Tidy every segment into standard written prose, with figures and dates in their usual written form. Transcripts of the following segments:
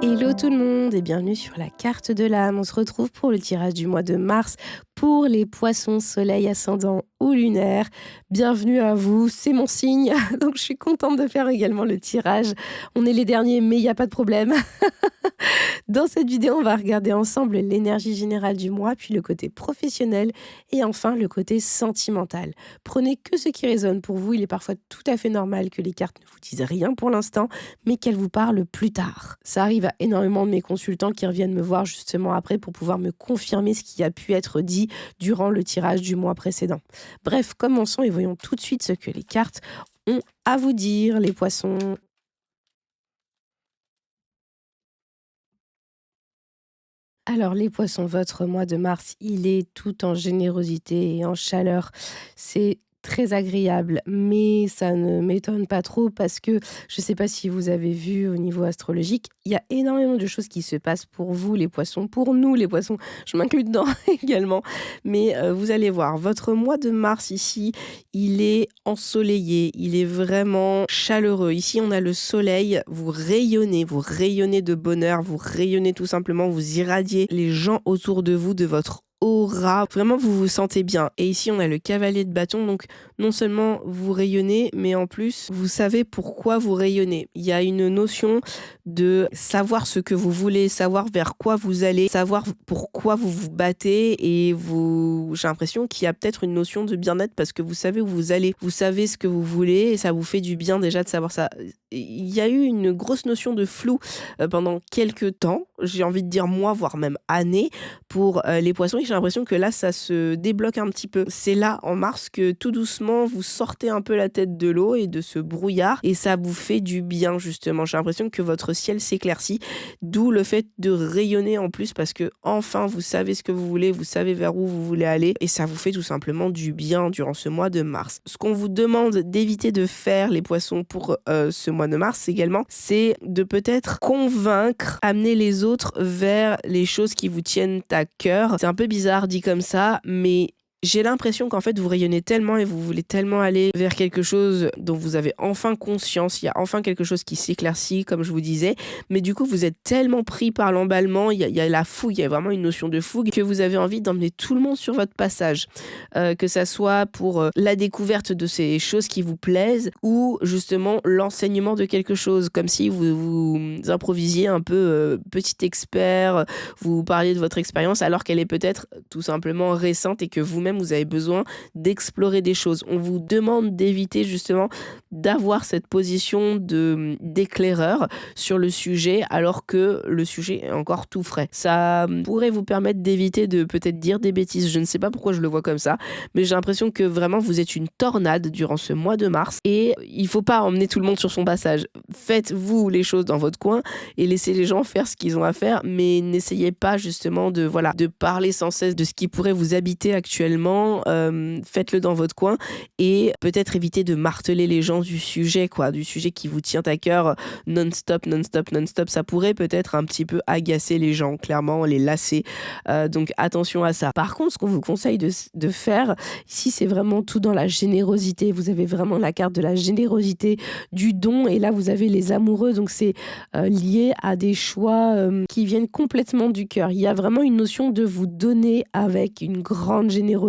Hello tout le monde et bienvenue sur la carte de l'âme. On se retrouve pour le tirage du mois de mars pour les poissons soleil ascendant ou lunaire. Bienvenue à vous, c'est mon signe, donc je suis contente de faire également le tirage. On est les derniers mais il n'y a pas de problème. Dans cette vidéo, on va regarder ensemble l'énergie générale du mois, puis le côté professionnel et enfin le côté sentimental. Prenez que ce qui résonne pour vous. Il est parfois tout à fait normal que les cartes ne vous disent rien pour l'instant, mais qu'elles vous parlent plus tard. Ça arrive à énormément de mes consultants qui reviennent me voir justement après pour pouvoir me confirmer ce qui a pu être dit durant le tirage du mois précédent. Bref, commençons et voyons tout de suite ce que les cartes ont à vous dire, les poissons. Alors les poissons, votre mois de mars, il est tout en générosité et en chaleur. C'est très agréable, mais ça ne m'étonne pas trop parce que je ne sais pas si vous avez vu au niveau astrologique, il y a énormément de choses qui se passent pour vous les poissons, pour nous les poissons, je m'inclus dedans également. Mais vous allez voir, votre mois de mars ici, il est ensoleillé, il est vraiment chaleureux. Ici, on a le soleil, vous rayonnez de bonheur, vous rayonnez tout simplement, vous irradiez les gens autour de vous de votre aura. Vraiment, vous vous sentez bien. Et ici, on a le cavalier de bâton. Donc, non seulement vous rayonnez, mais en plus, vous savez pourquoi vous rayonnez. Il y a une notion de savoir ce que vous voulez, savoir vers quoi vous allez, savoir pourquoi vous vous battez. Et j'ai l'impression qu'il y a peut-être une notion de bien-être parce que vous savez où vous allez. Vous savez ce que vous voulez et ça vous fait du bien déjà de savoir ça. Il y a eu une grosse notion de flou pendant quelques temps. J'ai envie de dire mois, voire même années pour les poissons. Et j'ai l'impression que là, ça se débloque un petit peu. C'est là, en mars, que tout doucement, vous sortez un peu la tête de l'eau et de ce brouillard. Et ça vous fait du bien, justement. J'ai l'impression que votre ciel s'éclaircit. D'où le fait de rayonner en plus parce que enfin, vous savez ce que vous voulez, vous savez vers où vous voulez aller. Et ça vous fait tout simplement du bien durant ce mois de mars. Ce qu'on vous demande d'éviter de faire, les poissons, pour ce mois de mars également, c'est de peut-être convaincre, amener les autres vers les choses qui vous tiennent à cœur. C'est un peu bizarre dit comme ça, mais j'ai l'impression qu'en fait vous rayonnez tellement et vous voulez tellement aller vers quelque chose dont vous avez enfin conscience, il y a enfin quelque chose qui s'éclaircit comme je vous disais, mais du coup vous êtes tellement pris par l'emballement, il y a la fougue, il y a vraiment une notion de fougue que vous avez envie d'emmener tout le monde sur votre passage, que ça soit pour la découverte de ces choses qui vous plaisent ou justement l'enseignement de quelque chose, comme si vous improvisiez un peu petit expert, vous parliez de votre expérience alors qu'elle est peut-être tout simplement récente et que vous-même vous avez besoin d'explorer des choses. On vous demande d'éviter justement d'avoir cette position d'éclaireur sur le sujet alors que le sujet est encore tout frais. Ça pourrait vous permettre d'éviter de peut-être dire des bêtises. Je ne sais pas pourquoi je le vois comme ça, mais j'ai l'impression que vraiment vous êtes une tornade durant ce mois de mars et il faut pas emmener tout le monde sur son passage. Faites-vous les choses dans votre coin et laissez les gens faire ce qu'ils ont à faire, mais n'essayez pas justement de parler sans cesse de ce qui pourrait vous habiter actuellement. Faites-le dans votre coin et peut-être éviter de marteler les gens du sujet qui vous tient à cœur non-stop. Ça pourrait peut-être un petit peu agacer les gens, clairement, les lasser. Donc attention à ça. Par contre, ce qu'on vous conseille de faire, ici, c'est vraiment tout dans la générosité. Vous avez vraiment la carte de la générosité, du don, et là, vous avez les amoureux. Donc c'est lié à des choix qui viennent complètement du cœur. Il y a vraiment une notion de vous donner avec une grande générosité.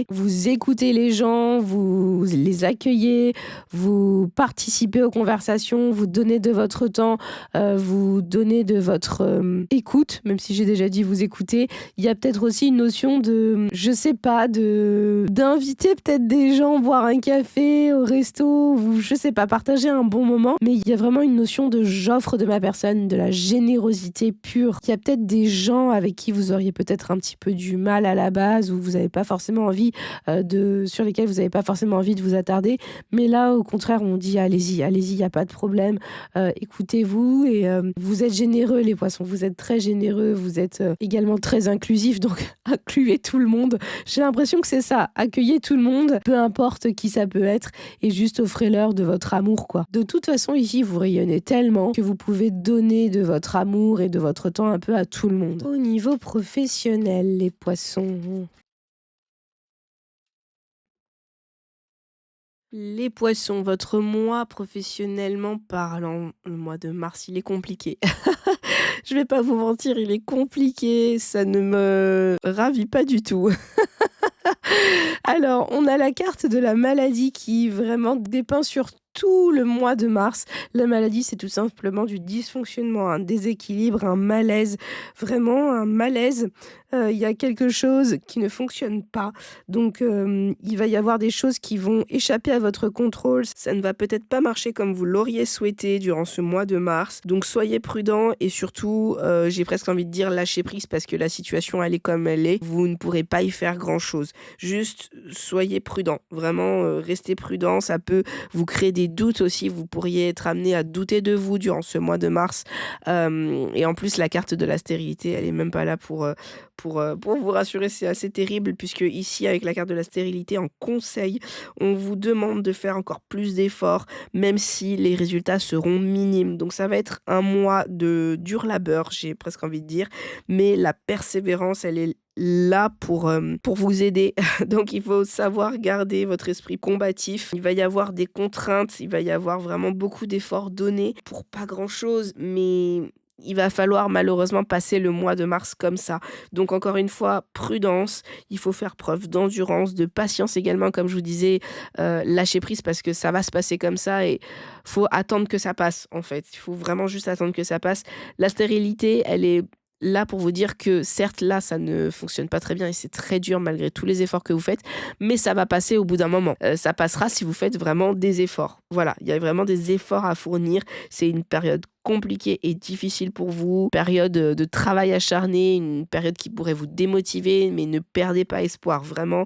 Vous écoutez les gens, vous les accueillez, vous participez aux conversations, vous donnez de votre temps, vous donnez de votre écoute, même si j'ai déjà dit vous écoutez. Il y a peut-être aussi une notion de, je sais pas, d'inviter peut-être des gens boire un café au resto, ou je sais pas, partager un bon moment. Mais il y a vraiment une notion de j'offre de ma personne, de la générosité pure. Il y a peut-être des gens avec qui vous auriez peut-être un petit peu du mal à la base, ou vous n'avez pas forcément envie sur lesquels vous n'avez pas forcément envie de vous attarder. Mais là, au contraire, on dit allez-y, il n'y a pas de problème. Écoutez-vous et vous êtes généreux, les poissons. Vous êtes très généreux, vous êtes également très inclusif, donc incluez tout le monde. J'ai l'impression que c'est ça, accueillez tout le monde, peu importe qui ça peut être, et juste offrez-leur de votre amour, quoi. De toute façon, ici, vous rayonnez tellement que vous pouvez donner de votre amour et de votre temps un peu à tout le monde. Au niveau professionnel, les poissons. Les poissons, votre mois professionnellement parlant, le mois de mars, il est compliqué. Je vais pas vous mentir, il est compliqué, ça ne me ravit pas du tout. Alors, on a la carte de la maladie qui vraiment dépeint sur tout le mois de mars. La maladie, c'est tout simplement du dysfonctionnement, un déséquilibre, un malaise, vraiment un malaise. Il y a quelque chose qui ne fonctionne pas. Donc, il va y avoir des choses qui vont échapper à votre contrôle. Ça ne va peut-être pas marcher comme vous l'auriez souhaité durant ce mois de mars. Donc, soyez prudents et surtout, j'ai presque envie de dire lâchez prise parce que la situation, elle est comme elle est. Vous ne pourrez pas y faire grand-chose. Juste, soyez prudents. Vraiment, restez prudents. Ça peut vous créer des doutes aussi. Vous pourriez être amené à douter de vous durant ce mois de mars. Et en plus, la carte de la stérilité, elle est même pas là pour vous rassurer. C'est assez terrible puisque ici, avec la carte de la stérilité en conseil, on vous demande de faire encore plus d'efforts, même si les résultats seront minimes. Donc ça va être un mois de dur labeur, j'ai presque envie de dire, mais la persévérance, elle est là pour vous aider. Donc il faut savoir garder votre esprit combatif. Il va y avoir des contraintes, il va y avoir vraiment beaucoup d'efforts donnés pour pas grand-chose, mais il va falloir malheureusement passer le mois de mars comme ça. Donc encore une fois, prudence, il faut faire preuve d'endurance, de patience également, comme je vous disais, lâcher prise parce que ça va se passer comme ça et faut attendre que ça passe en fait. Il faut vraiment juste attendre que ça passe. La stérilité, elle est là pour vous dire que certes là ça ne fonctionne pas très bien et c'est très dur malgré tous les efforts que vous faites, mais ça va passer au bout d'un moment. Ça passera si vous faites vraiment des efforts. Voilà, il y a vraiment des efforts à fournir. C'est une période compliquée et difficile pour vous, période de travail acharné, une période qui pourrait vous démotiver, mais ne perdez pas espoir. Vraiment,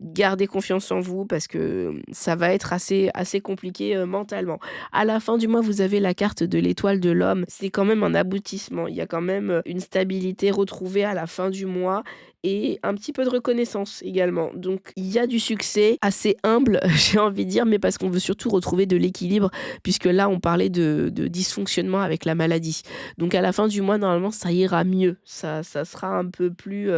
gardez confiance en vous parce que ça va être assez compliqué mentalement. À la fin du mois, vous avez la carte de l'étoile de l'homme. C'est quand même un aboutissement. Il y a quand même une stabilité retrouvée à la fin du mois et un petit peu de reconnaissance également. Donc il y a du succès, assez humble, j'ai envie de dire, mais parce qu'on veut surtout retrouver de l'équilibre, puisque là on parlait de dysfonctionnement avec la maladie. Donc à la fin du mois, normalement, ça ira mieux. Ça sera un peu plus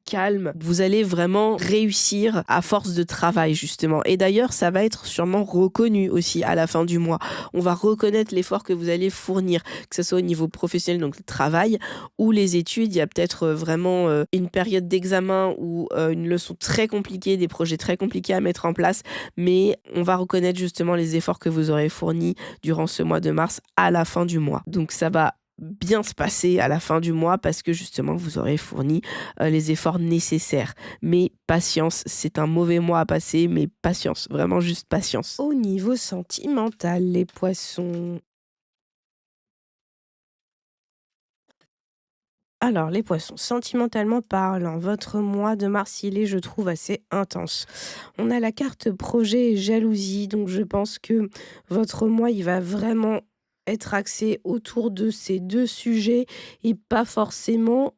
calme. Vous allez vraiment réussir à force de travail, justement. Et d'ailleurs, ça va être sûrement reconnu aussi à la fin du mois. On va reconnaître l'effort que vous allez fournir, que ce soit au niveau professionnel, donc le travail, ou les études. Il y a peut-être vraiment une période d'examen ou une leçon très compliquée, des projets très compliqués à mettre en place, mais on va reconnaître justement les efforts que vous aurez fournis durant ce mois de mars à la fin du mois. Donc ça va bien se passer à la fin du mois parce que justement vous aurez fourni les efforts nécessaires. Mais patience, c'est un mauvais mois à passer, mais patience, vraiment juste patience. Au niveau sentimental, les poissons. Alors, les poissons, sentimentalement parlant, votre mois de mars, il est, je trouve, assez intense. On a la carte projet et jalousie, donc je pense que votre mois, il va vraiment être axé autour de ces deux sujets et pas forcément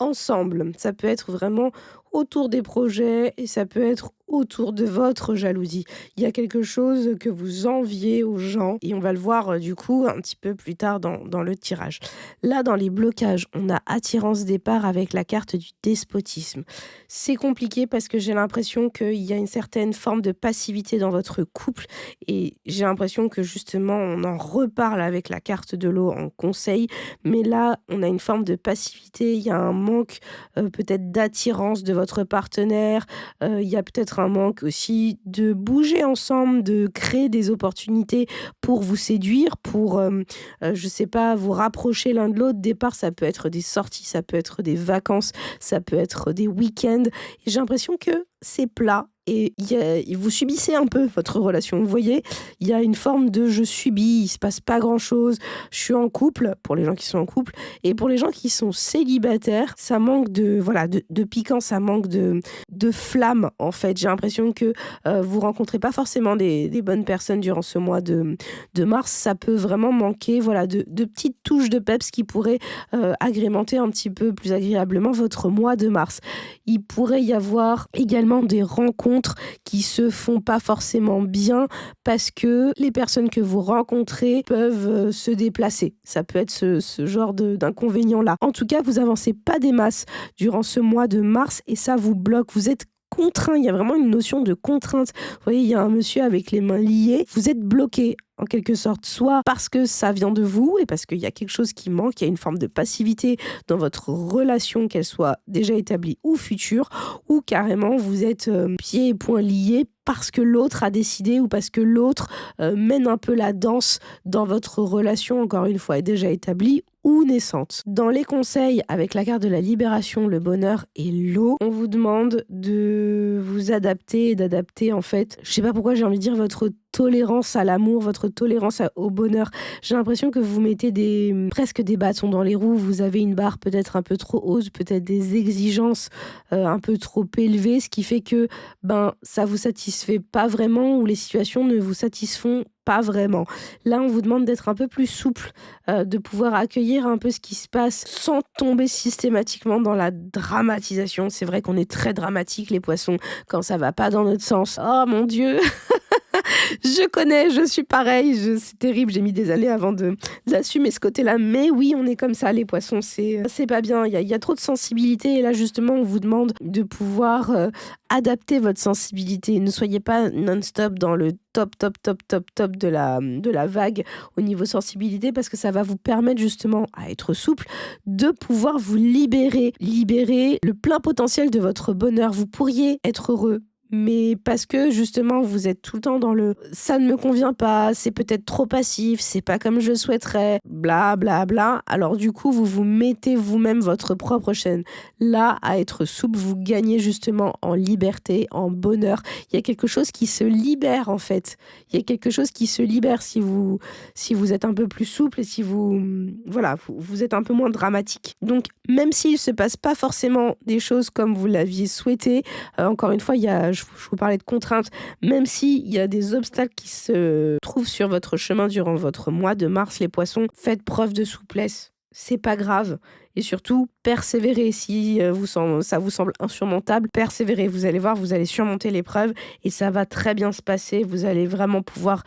ensemble. Ça peut être vraiment autour des projets et ça peut être autour de votre jalousie. Il y a quelque chose que vous enviez aux gens et on va le voir du coup un petit peu plus tard dans le tirage. Là, dans les blocages, on a attirance départ avec la carte du despotisme. C'est compliqué parce que j'ai l'impression qu'il y a une certaine forme de passivité dans votre couple et j'ai l'impression que justement on en reparle avec la carte de l'eau en conseil, mais là on a une forme de passivité, il y a un manque peut-être d'attirance de votre partenaire, il y a peut-être un manque aussi de bouger ensemble, de créer des opportunités pour vous séduire, pour je sais pas, vous rapprocher l'un de l'autre. Départ, ça peut être des sorties, ça peut être des vacances, ça peut être des week-ends. Et j'ai l'impression que c'est plat et vous subissez un peu votre relation. Vous voyez, il y a une forme de je subis, il se passe pas grand-chose. Je suis en couple, pour les gens qui sont en couple, et pour les gens qui sont célibataires, ça manque de piquant, ça manque de flamme en fait. J'ai l'impression que vous rencontrez pas forcément des bonnes personnes durant ce mois de mars. Ça peut vraiment manquer de petites touches de peps qui pourraient agrémenter un petit peu plus agréablement votre mois de mars. Il pourrait y avoir également des rencontres qui se font pas forcément bien parce que les personnes que vous rencontrez peuvent se déplacer. Ça peut être ce genre d'inconvénient-là. En tout cas, vous avancez pas des masses durant ce mois de mars et ça vous bloque. Vous êtes contraint, il y a vraiment une notion de contrainte. Vous voyez, il y a un monsieur avec les mains liées, vous êtes bloqué en quelque sorte, soit parce que ça vient de vous et parce qu'il y a quelque chose qui manque, il y a une forme de passivité dans votre relation, qu'elle soit déjà établie ou future, ou carrément vous êtes pieds et poings liés parce que l'autre a décidé ou parce que l'autre mène un peu la danse dans votre relation, encore une fois, est déjà établie ou naissante. Dans les conseils, avec la carte de la libération, le bonheur et l'eau, on vous demande de vous adapter et d'adapter en fait, je sais pas pourquoi j'ai envie de dire votre tolérance à l'amour, votre tolérance au bonheur. J'ai l'impression que vous mettez presque des bâtons dans les roues, vous avez une barre peut-être un peu trop haute, peut-être des exigences un peu trop élevées, ce qui fait que ça vous satisfait pas vraiment ou les situations ne vous satisfont pas vraiment. Là, on vous demande d'être un peu plus souple, de pouvoir accueillir un peu ce qui se passe sans tomber systématiquement dans la dramatisation. C'est vrai qu'on est très dramatique, les poissons, quand ça va pas dans notre sens. Oh mon Dieu! Je connais, je suis pareil, c'est terrible, j'ai mis des années avant d'assumer ce côté-là. Mais oui, on est comme ça, les poissons, c'est pas bien. Il y a trop de sensibilité et là, justement, on vous demande de pouvoir adapter votre sensibilité. Ne soyez pas non-stop dans le top de la vague au niveau sensibilité parce que ça va vous permettre justement à être souple, de pouvoir vous libérer le plein potentiel de votre bonheur. Vous pourriez être heureux, mais parce que justement vous êtes tout le temps dans le ça ne me convient pas, c'est peut-être trop passif, c'est pas comme je souhaiterais, bla bla bla. Alors du coup vous vous mettez vous-même votre propre chaîne. Là, à être souple, vous gagnez justement en liberté, en bonheur. Il y a quelque chose qui se libère en fait. Il y a quelque chose qui se libère si vous êtes un peu plus souple et si vous êtes un peu moins dramatique. Donc même s'il se passe pas forcément des choses comme vous l'aviez souhaité, encore une fois, je vous parlais de contraintes, même s'il y a des obstacles qui se trouvent sur votre chemin durant votre mois de mars, les poissons, faites preuve de souplesse. C'est pas grave. Et surtout, persévérez. Si ça vous semble insurmontable, persévérez. Vous allez voir, vous allez surmonter l'épreuve et ça va très bien se passer. Vous allez vraiment pouvoir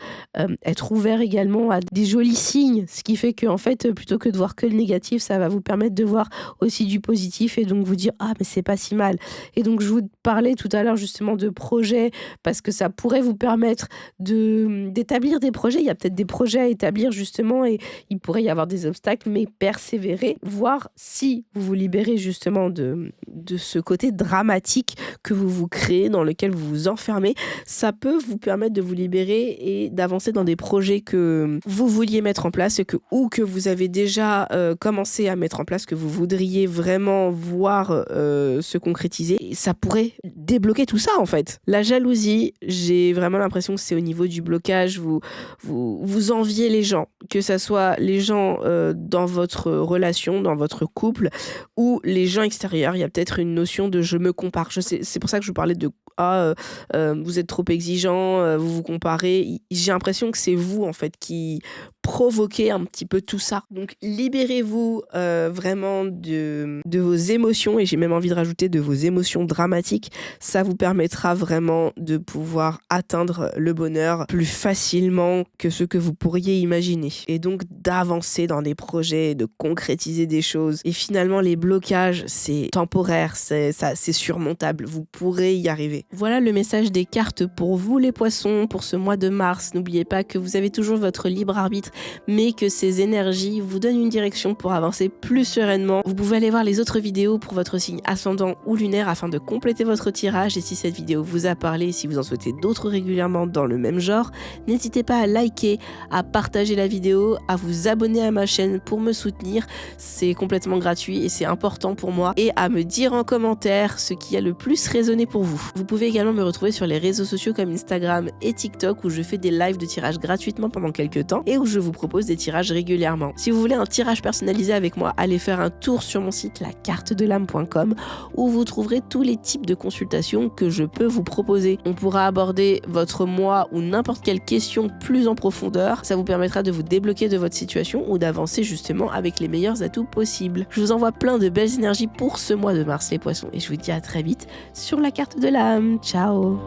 être ouvert également à des jolis signes. Ce qui fait que, en fait, plutôt que de voir que le négatif, ça va vous permettre de voir aussi du positif et donc vous dire « Ah, mais c'est pas si mal ». Et donc, je vous parlais tout à l'heure justement de projets parce que ça pourrait vous permettre d'établir des projets. Il y a peut-être des projets à établir justement et il pourrait y avoir des obstacles, mais persévérer, voir si vous vous libérez justement de ce côté dramatique que vous créez, dans lequel vous vous enfermez, ça peut vous permettre de vous libérer et d'avancer dans des projets que vous vouliez mettre en place ou que vous avez déjà commencé à mettre en place, que vous voudriez vraiment voir se concrétiser. Et ça pourrait débloquer tout ça en fait. La jalousie, j'ai vraiment l'impression que c'est au niveau du blocage, vous enviez les gens, que ça soit les gens dans votre relation, dans votre couple ou les gens extérieurs. Il y a peut-être une notion de je me compare. C'est pour ça que je vous parlais de vous êtes trop exigeant, vous vous comparez. J'ai l'impression que c'est vous en fait qui provoquez un petit peu tout ça. Donc libérez-vous vraiment de vos émotions et j'ai même envie de rajouter de vos émotions dramatiques. Ça vous permettra vraiment de pouvoir atteindre le bonheur plus facilement que ce que vous pourriez imaginer. Et donc d'avancer dans des projets, de concrétiser des choses. Et finalement les blocages, c'est temporaire, c'est surmontable. Vous pourrez y arriver. Voilà le message des cartes pour vous les poissons pour ce mois de mars. N'oubliez pas que vous avez toujours votre libre arbitre mais que ces énergies vous donnent une direction pour avancer plus sereinement. Vous pouvez aller voir les autres vidéos pour votre signe ascendant ou lunaire afin de compléter votre tirage et si cette vidéo vous a parlé, si vous en souhaitez d'autres régulièrement dans le même genre, n'hésitez pas à liker, à partager la vidéo, à vous abonner à ma chaîne pour me soutenir. C'est complètement gratuit et c'est important pour moi et à me dire en commentaire ce qui a le plus résonné pour vous. Vous pouvez également me retrouver sur les réseaux sociaux comme Instagram et TikTok où je fais des lives de tirage gratuitement pendant quelques temps et où je vous propose des tirages régulièrement. Si vous voulez un tirage personnalisé avec moi, allez faire un tour sur mon site lacartedelame.com où vous trouverez tous les types de consultations que je peux vous proposer. On pourra aborder votre mois ou n'importe quelle question plus en profondeur. Ça vous permettra de vous débloquer de votre situation ou d'avancer justement avec les meilleurs atouts possibles. Je vous envoie plein de belles énergies pour ce mois de mars les poissons et je vous dis à très vite sur la carte de l'âme. Ciao.